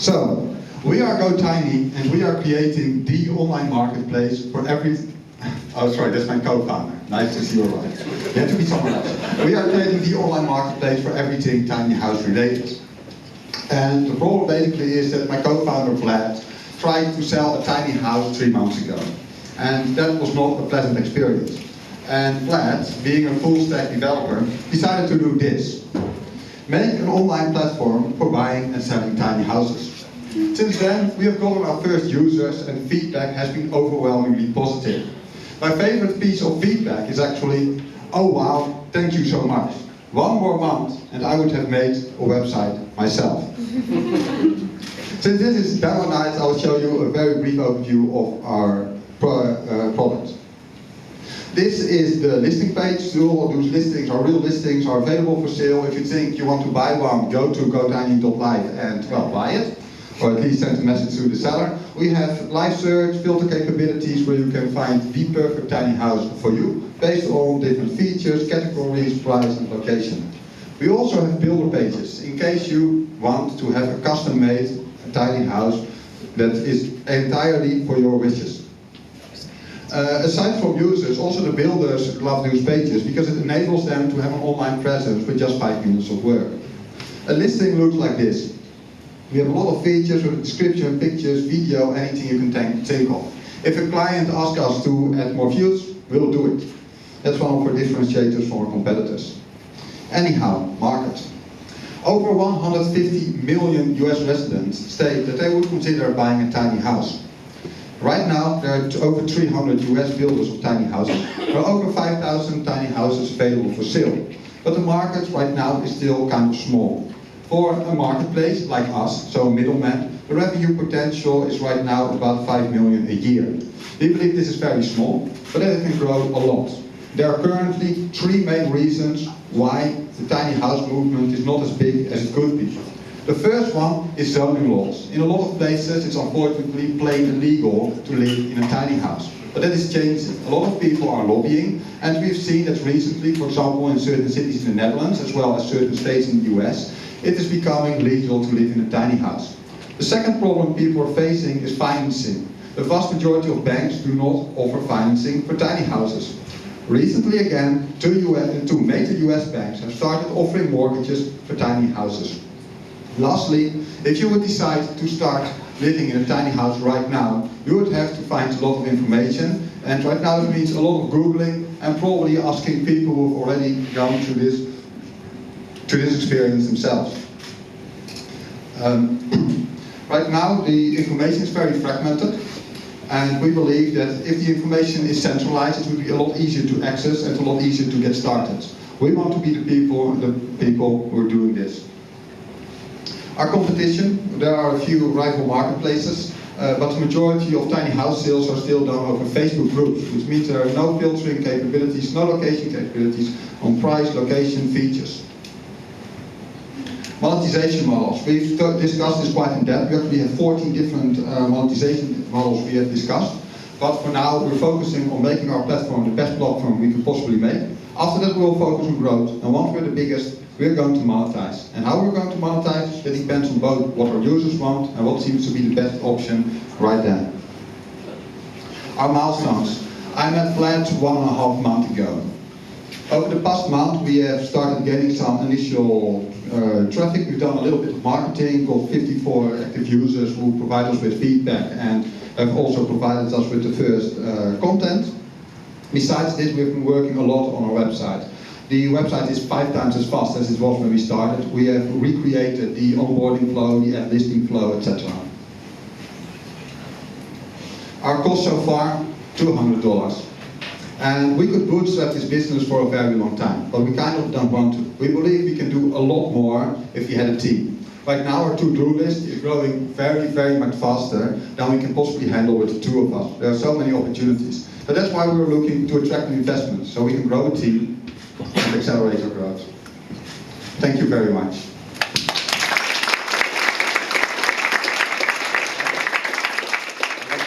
So, we are GoTiny, and we are creating the online marketplace for every... Oh, sorry, that's my co-founder. Nice to see you around. You have to be someone else. We are creating the online marketplace for everything tiny house related. And the problem basically is that my co-founder Vlad tried to sell a tiny house 3 months ago. And that was not a pleasant experience. And Vlad, being a full stack developer, decided to do this. Make an online platform for buying and selling tiny houses. Since then, we have gotten our first users and feedback has been overwhelmingly positive. My favorite piece of feedback is actually, oh wow, thank you so much. 1 more month and I would have made a website myself. Since this is demo night, I'll show you a very brief overview of our product. This is the listing page. All those listings are real listings, are available for sale. If you think you want to buy one, go to GoTiny.live and well, buy it. Or at least send a message to the seller. We have live search, filter capabilities where you can find the perfect tiny house for you based on different features, categories, price and location. We also have builder pages in case you want to have a custom-made tiny house that is entirely for your wishes. Aside from users, also the builders love these pages because it enables them to have an online presence with just 5 minutes of work. A listing looks like this. We have a lot of features with a description, pictures, video, anything you can think of. If a client asks us to add more views, we'll do it. That's one of our differentiators from our competitors. Anyhow, market. Over 150 million US residents state that they would consider buying a tiny house. Right now, there are over 300 US builders of tiny houses. There are over 5,000 tiny houses available for sale. But the market right now is still kind of small. For a marketplace like us, so a middleman, the revenue potential is right now about 5 million a year. We believe this is very small, but that it can grow a lot. There are currently 3 main reasons why the tiny house movement is not as big as it could be. The first one is zoning laws. In a lot of places it's unfortunately plain illegal to live in a tiny house. But that is changing. A lot of people are lobbying, and we've seen that recently, for example, in certain cities in the Netherlands, as well as certain states in the US, it is becoming legal to live in a tiny house. The second problem people are facing is financing. The vast majority of banks do not offer financing for tiny houses. Recently again, 2 major US banks have started offering mortgages for tiny houses. Lastly, if you would decide to start living in a tiny house right now, you would have to find a lot of information, and right now it means a lot of Googling and probably asking people who have already gone through this experience themselves. Right now the information is very fragmented, and we believe that if the information is centralized, it would be a lot easier to access and a lot easier to get started. We want to be the people who are doing this. Our competition, there are a few rival marketplaces, but the majority of tiny house sales are still done over Facebook groups, which means there are no filtering capabilities, no location capabilities on price, location, features. Monetization models. We've discussed this quite in depth. We actually have 14 different monetization models we have discussed. But for now, we're focusing on making our platform the best platform we could possibly make. After that, we'll focus on growth. And once we're the biggest, we're going to monetize. And how we're going to monetize, that depends on both what our users want and what seems to be the best option right then. Our milestones. I met Vlad 1.5 months ago. Over the past month, we have started getting some initial traffic. We've done a little bit of marketing, got 54 active users who provide us with feedback and have also provided us with the first content. Besides this, we've been working a lot on our website. The website is 5 times as fast as it was when we started. We have recreated the onboarding flow, the ad listing flow, etc. Our cost so far, $200. And we could bootstrap this business for a very long time, but we kind of don't want to. We believe we can do a lot more if we had a team. Right now our to-do list is growing very, very much faster than we can possibly handle with the 2 of us. There are so many opportunities. But that's why we're looking to attract investments, so we can grow a team and accelerate our growth. Thank you very much.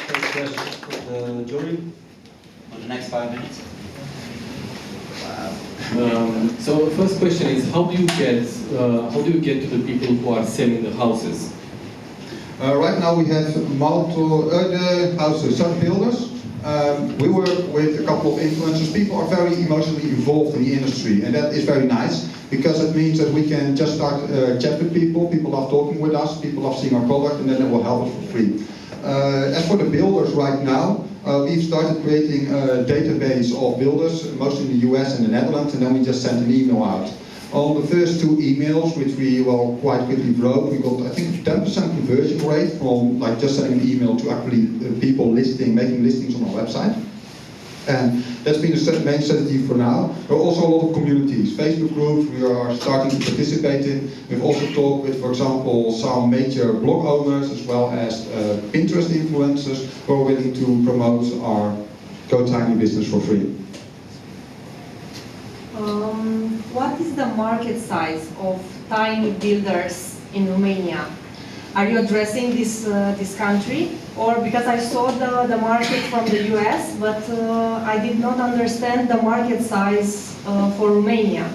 Next question for the jury for the next 5 minutes. So the first question is, how do you get to the people who are selling the houses? Right now we have multiple houses, some builders. We work with a couple of influencers. People are very emotionally involved in the industry, and that is very nice because it means that we can just start chat with people. People love talking with us, people love seeing our product, and then it will help us for free. As for the builders right now, we've started creating a database of builders, mostly in the US and the Netherlands, and then we just sent an email out. On the first 2 emails, which we quite quickly broke, we got I think 10% conversion rate from like just sending an email to actually people making listings on our website. And that's been the main strategy for now. There are also a lot of communities, Facebook groups we are starting to participate in. We've also talked with, for example, some major blog owners as well as Pinterest influencers who are willing to promote our GoTiny business for free. What is the market size of tiny builders in Romania? Are you addressing this country? Or because I saw the market from the US, but I did not understand the market size for Romania.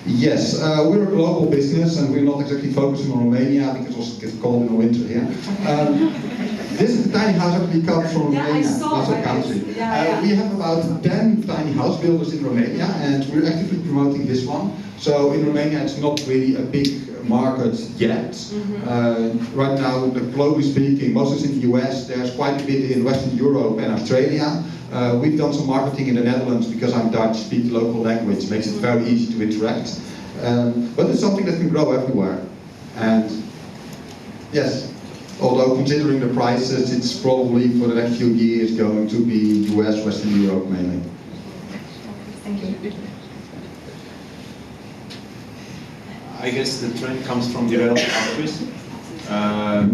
Yes, we're a global business and we're not exactly focusing on Romania because it also gets cold in the winter here. This is the tiny house actually comes from Romania, I saw that's our country. Yeah. We have about 10 tiny house builders in Romania and we're actively promoting this one. So in Romania it's not really a big market yet. Right now, globally speaking, most is in the US, there's quite a bit in Western Europe and Australia. We've done some marketing in the Netherlands because I'm Dutch, speak the local language, makes it very easy to interact. But it's something that can grow everywhere. And yes, although considering the prices, it's probably for the next few years going to be US, Western Europe mainly. Thank you. I guess the trend comes from developed countries,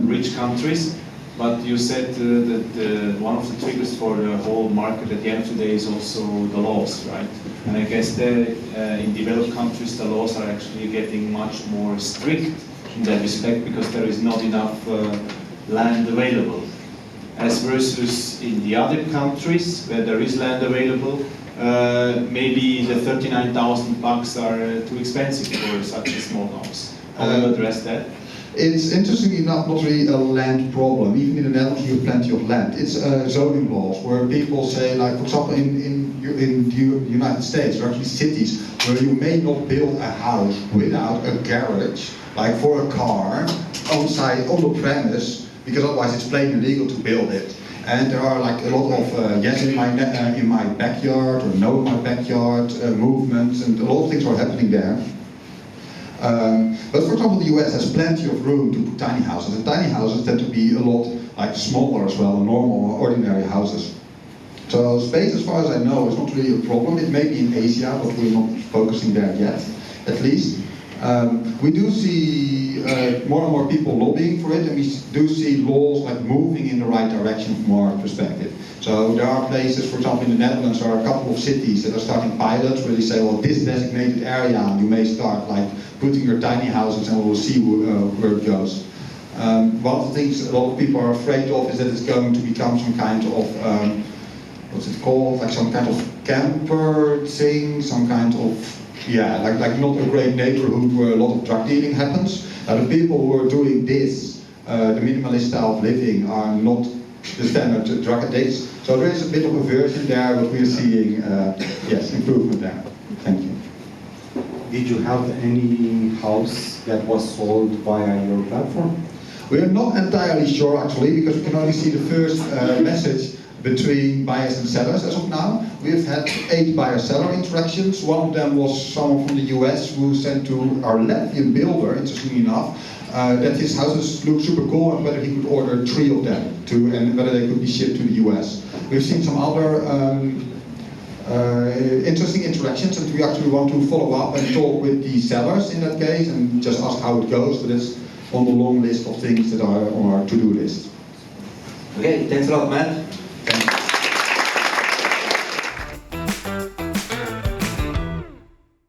rich countries, but you said that one of the triggers for the whole market at the end of the day is also the laws, right? And I guess that in developed countries the laws are actually getting much more strict in that respect because there is not enough land available. As versus in the other countries where there is land available, maybe the 39,000 bucks are too expensive for such a small house. How do you address that? It's interestingly enough not really a land problem. Even in the Netherlands you have plenty of land. It's zoning laws where people say, like for example in the United States, there are actually cities where you may not build a house without a garage, like for a car, on the premise, because otherwise it's plain illegal to build it. And there are like a lot of yes in my backyard or no in my backyard movements, and a lot of things are happening there. But for example, the US has plenty of room to put tiny houses, and tiny houses tend to be a lot like smaller as well than normal or ordinary houses. So space, as far as I know, is not really a problem. It may be in Asia, but we're not focusing there yet, at least. We do see more and more people lobbying for it, and we do see laws like moving in the right direction from our perspective. So there are places, for example in the Netherlands, there are a couple of cities that are starting pilots where they say, well, this designated area, you may start like putting your tiny houses and we'll see where it goes. One of the things a lot of people are afraid of is that it's going to become some kind of, what's it called, like some kind of camper thing, some kind of, yeah, like not a great neighborhood where a lot of drug dealing happens. The people who are doing this, the minimalist style of living, are not the standard drug addicts. So there is a bit of aversion there, but we're seeing, yes, improvement there. Thank you. Did you have any house that was sold via your platform? We are not entirely sure actually, because we can only see the first message between buyers and sellers as of now. We have had 8 buyer-seller interactions. One of them was someone from the US who sent to our Latvian builder, interestingly enough, that his houses look super cool and whether he could order 3 of them and whether they could be shipped to the US. We've seen some other interesting interactions, and we actually want to follow up and talk with the sellers in that case and just ask how it goes, but it's on the long list of things that are on our to-do list. Okay, thanks a lot, Matt.